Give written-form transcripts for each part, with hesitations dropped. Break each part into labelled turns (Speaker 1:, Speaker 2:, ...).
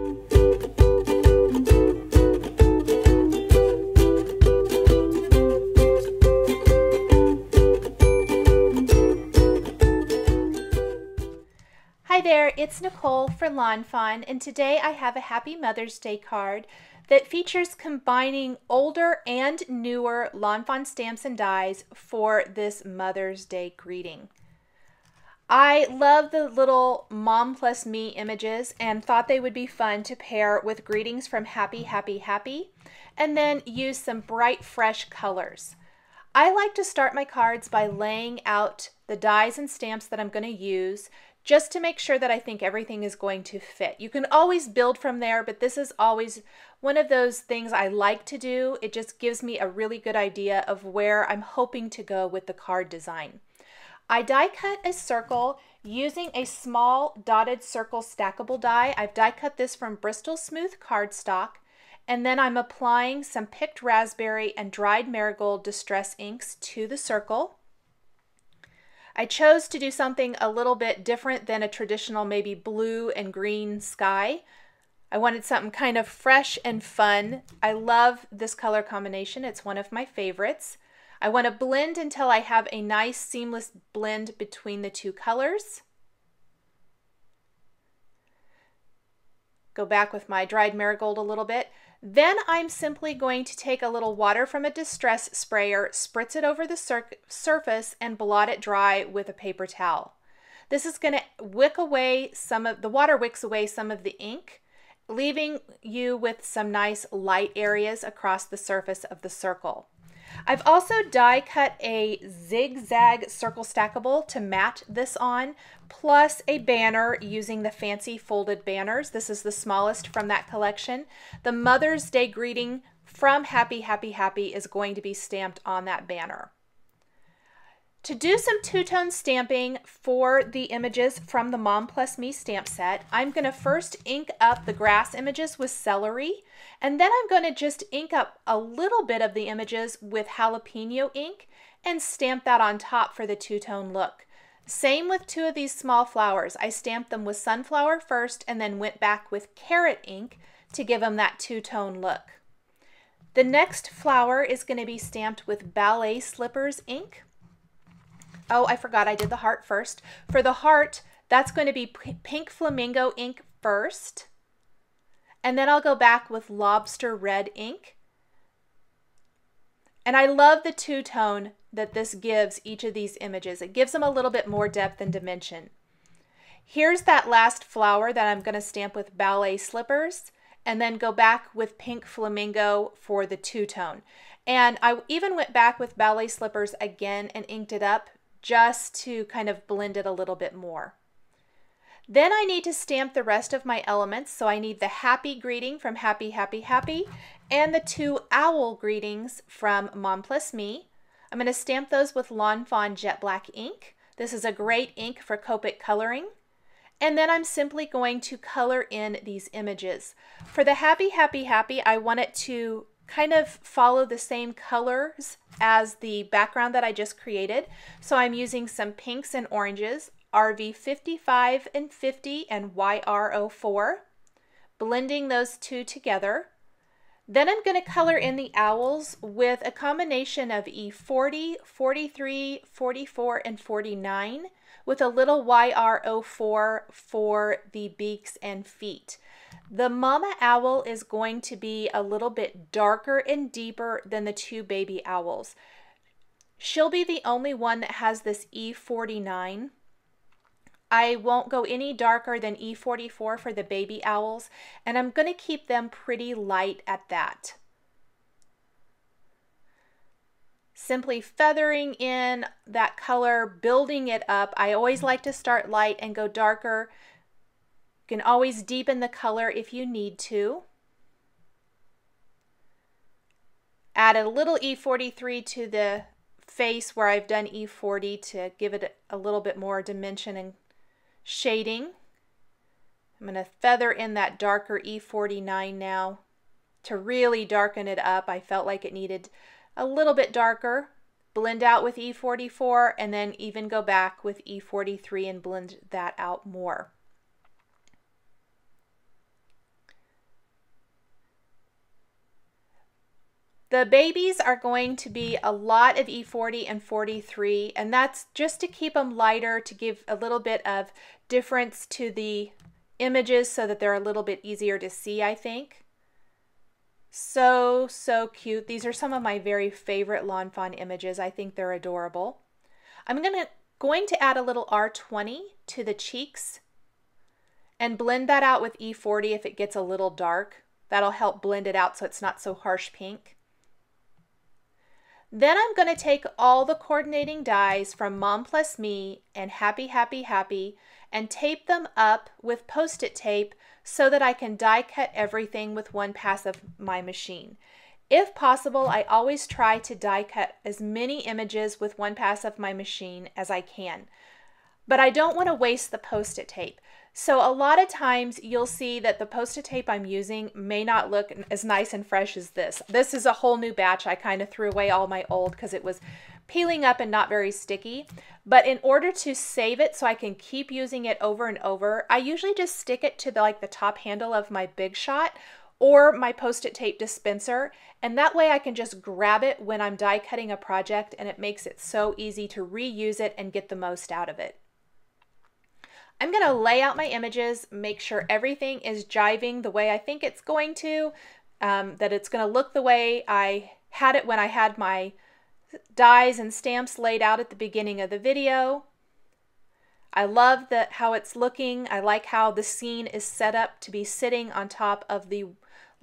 Speaker 1: Hi there, it's Nicole for Lawnfawn, and today I have a Happy Mother's Day card that features combining older and newer Lawnfawn stamps and dies for this Mother's Day greeting. I love the little Mom Plus Me images and thought they would be fun to pair with greetings from Happy, Happy, Happy, and then use some bright, fresh colors. I like to start my cards by laying out the dies and stamps that I'm going to use, just to make sure that I think everything is going to fit. You can always build from there, but this is always one of those things I like to do. It just gives me a really good idea of where I'm hoping to go with the card design. I die cut a circle using a small dotted circle stackable die. I've die cut this from Bristol Smooth cardstock, and then I'm applying some picked raspberry and dried marigold distress inks to the circle. I chose to do something a little bit different than a traditional maybe blue and green sky. I wanted something kind of fresh and fun. I love this color combination. It's one of my favorites. I want to blend until I have a nice seamless blend between the two colors. Go back with my dried marigold a little bit. Then I'm simply going to take a little water from a distress sprayer, spritz it over the surface, and blot it dry with a paper towel. This is going to wick away the water wicks away some of the ink, leaving you with some nice light areas across the surface of the circle. I've also die cut a zigzag circle stackable to mat this on, plus a banner using the fancy folded banners. This is the smallest from that collection. The Mother's Day greeting from Happy, Happy, Happy is going to be stamped on that banner. To do some two-tone stamping for the images from the Mom Plus Me stamp set, I'm going to first ink up the grass images with celery, and then I'm going to just ink up a little bit of the images with jalapeno ink and stamp that on top for the two-tone look. Same with two of these small flowers. I stamped them with sunflower first and then went back with carrot ink to give them that two-tone look. The next flower is going to be stamped with ballet slippers ink. Oh, I forgot I did the heart first. For the heart, that's going to be pink flamingo ink first. And then I'll go back with lobster red ink. And I love the two-tone that this gives each of these images. It gives them a little bit more depth and dimension. Here's that last flower that I'm going to stamp with ballet slippers, and then go back with pink flamingo for the two-tone. And I even went back with ballet slippers again and inked it up just to kind of blend it a little bit more. Then I need to stamp the rest of my elements, so I need the happy greeting from Happy, Happy, Happy and the two owl greetings from Mom Plus Me. I'm going to stamp those with Lawnfawn Jet Black ink. This is a great ink for Copic coloring. And then I'm simply going to color in these images. For the Happy, Happy, Happy, I want it to kind of follow the same colors as the background that I just created. So I'm using some pinks and oranges, RV 55 and 50 and YR04, blending those two together. Then I'm going to color in the owls with a combination of E40, 43, 44, and 49 with a little YR04 for the beaks and feet. The mama owl is going to be a little bit darker and deeper than the two baby owls. She'll be the only one that has this E49. I won't go any darker than E44 for the baby owls, and I'm going to keep them pretty light at that. Simply feathering in that color, building it up. I always like to start light and go darker. You can always deepen the color if you need to. Add a little E43 to the face where I've done E40 to give it a little bit more dimension and shading. I'm going to feather in that darker E49 now to really darken it up. I felt like it needed a little bit darker. Blend out with E44 and then even go back with E43 and blend that out more. The babies are going to be a lot of E40 and 43, and that's just to keep them lighter, to give a little bit of difference to the images so that they're a little bit easier to see, I think. So cute. These are some of my very favorite lawn fawn images. I think they're adorable. I'm going to add a little R20 to the cheeks and blend that out with E40 if it gets a little dark. That'll help blend it out so it's not so harsh pink. Then I'm going to take all the coordinating dies from Mom Plus Me and Happy Happy Happy and tape them up with Post-it tape so that I can die cut everything with one pass of my machine. If possible, I always try to die cut as many images with one pass of my machine as I can. But I don't want to waste the Post-it tape. So a lot of times you'll see that the Post-it tape I'm using may not look as nice and fresh as this. This is a whole new batch. I kind of threw away all my old because it was peeling up and not very sticky. But in order to save it so I can keep using it over and over, I usually just stick it to the top handle of my Big Shot or my Post-it tape dispenser, and that way I can just grab it when I'm die cutting a project, and it makes it so easy to reuse it and get the most out of it. I'm going to lay out my images, make sure everything is jiving the way I think it's going to, that it's going to look the way I had it when I had my dies and stamps laid out at the beginning of the video. I love how it's looking. I like how the scene is set up to be sitting on top of the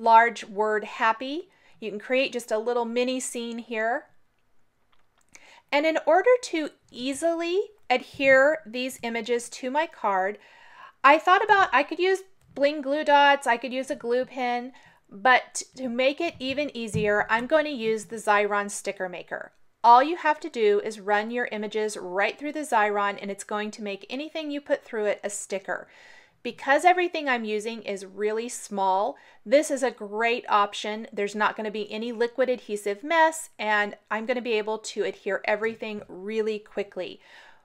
Speaker 1: large word happy. You can create just a little mini scene here. And in order to easily adhere these images to my card, I thought about I could use bling glue dots, I could use a glue pen, but to make it even easier, I'm going to use the Xyron Sticker Maker. All you have to do is run your images right through the Xyron, and it's going to make anything you put through it a sticker. Because everything I'm using is really small, this is a great option. There's not going to be any liquid adhesive mess, and I'm going to be able to adhere everything really quickly.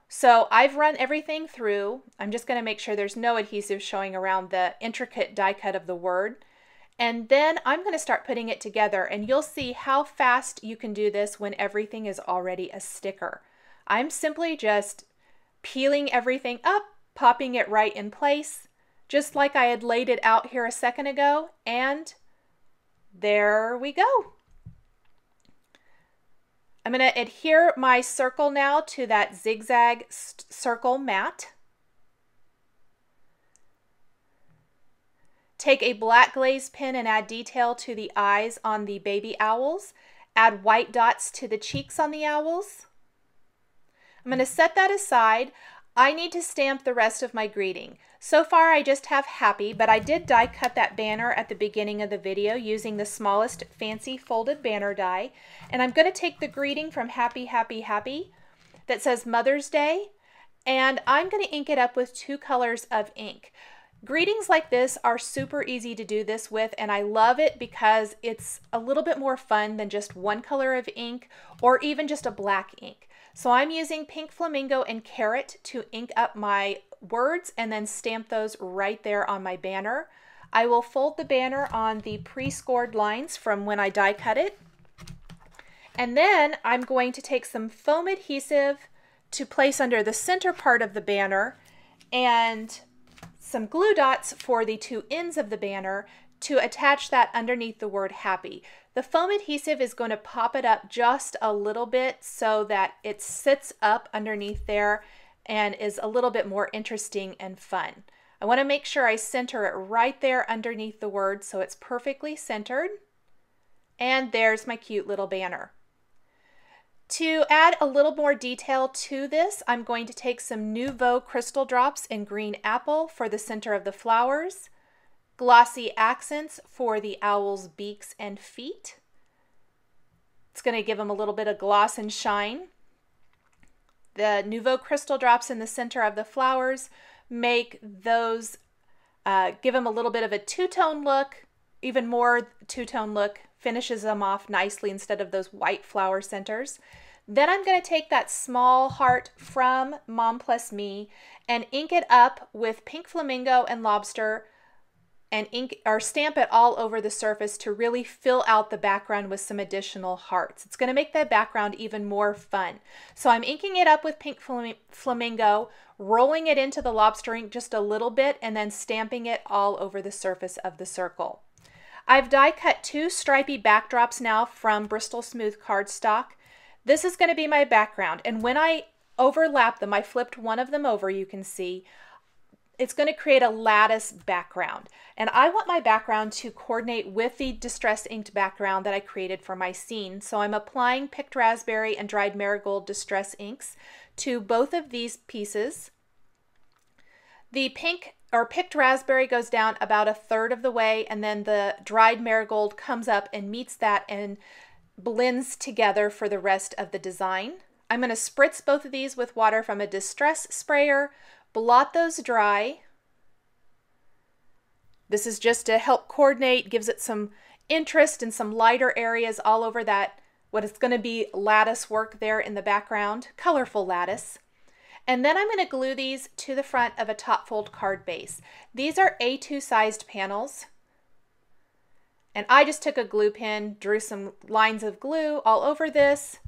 Speaker 1: So I've run everything through. I'm just going to make sure there's no adhesive showing around the intricate die cut of the word. And then I'm going to start putting it together, and you'll see how fast you can do this when everything is already a sticker. I'm simply just peeling everything up, popping it right in place, just like I had laid it out here a second ago, and there we go. I'm going to adhere my circle now to that zigzag circle mat. Take a black glaze pen and add detail to the eyes on the baby owls. Add white dots to the cheeks on the owls. I'm going to set that aside. I need to stamp the rest of my greeting. So far I just have happy, but I did die cut that banner at the beginning of the video using the smallest fancy folded banner die. And I'm going to take the greeting from Happy Happy Happy that says Mother's Day, and I'm going to ink it up with 2 colors of ink. Greetings like this are super easy to do this with, and I love it because it's a little bit more fun than just one color of ink or even just a black ink. So I'm using Pink Flamingo and Carrot to ink up my words and then stamp those right there on my banner. I will fold the banner on the pre-scored lines from when I die cut it. And then I'm going to take some foam adhesive to place under the center part of the banner and some glue dots for the 2 ends of the banner to attach that underneath the word happy. The foam adhesive is going to pop it up just a little bit so that it sits up underneath there and is a little bit more interesting and fun. I want to make sure I center it right there underneath the word so it's perfectly centered. And there's my cute little banner. To add a little more detail to this, I'm going to take some Nouveau Crystal Drops in Green Apple for the center of the flowers, glossy accents for the owl's beaks and feet. It's going to give them a little bit of gloss and shine. The Nouveau Crystal Drops in the center of the flowers make those, give them a little bit of a two-tone look, even more two-tone look, finishes them off nicely instead of those white flower centers. Then I'm going to take that small heart from Mom Plus Me and ink it up with Pink Flamingo and Lobster and ink or stamp it all over the surface to really fill out the background with some additional hearts. It's going to make that background even more fun. So I'm inking it up with pink flamingo, rolling it into the lobster ink just a little bit, and then stamping it all over the surface of the circle. I've die cut 2 stripy backdrops now from Bristol Smooth cardstock. This is going to be my background, and when I overlap them, I flipped one of them over, you can see, it's going to create a lattice background. And I want my background to coordinate with the distress inked background that I created for my scene. So I'm applying picked raspberry and dried marigold distress inks to both of these pieces. The pink or picked raspberry goes down about 1/3 of the way, and then the dried marigold comes up and meets that and blends together for the rest of the design. I'm going to spritz both of these with water from a distress sprayer, blot those dry. This is just to help coordinate, gives it some interest and some lighter areas all over that, what is going to be lattice work there in the background, colorful lattice. And then I'm going to glue these to the front of a top fold card base. These are A2 sized panels. And I just took a glue pen, drew some lines of glue all over this,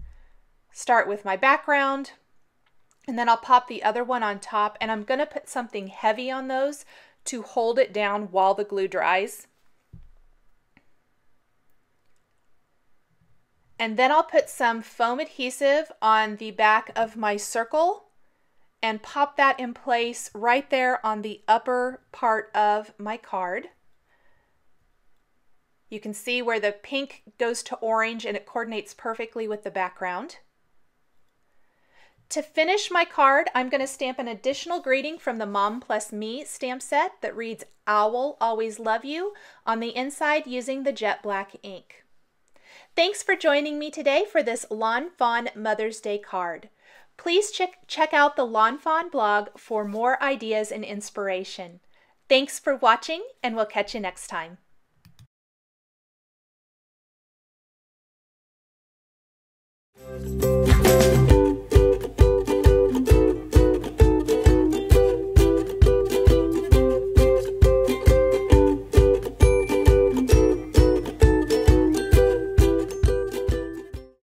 Speaker 1: start with my background, and then I'll pop the other one on top, and I'm going to put something heavy on those to hold it down while the glue dries. And then I'll put some foam adhesive on the back of my circle and pop that in place right there on the upper part of my card. You can see where the pink goes to orange and it coordinates perfectly with the background. To finish my card, I'm going to stamp an additional greeting from the Mom Plus Me stamp set that reads, "Owl, always love you," on the inside using the jet black ink. Thanks for joining me today for this Lawnfawn Mother's Day card. Please check out the Lawnfawn blog for more ideas and inspiration. Thanks for watching, and we'll catch you next time.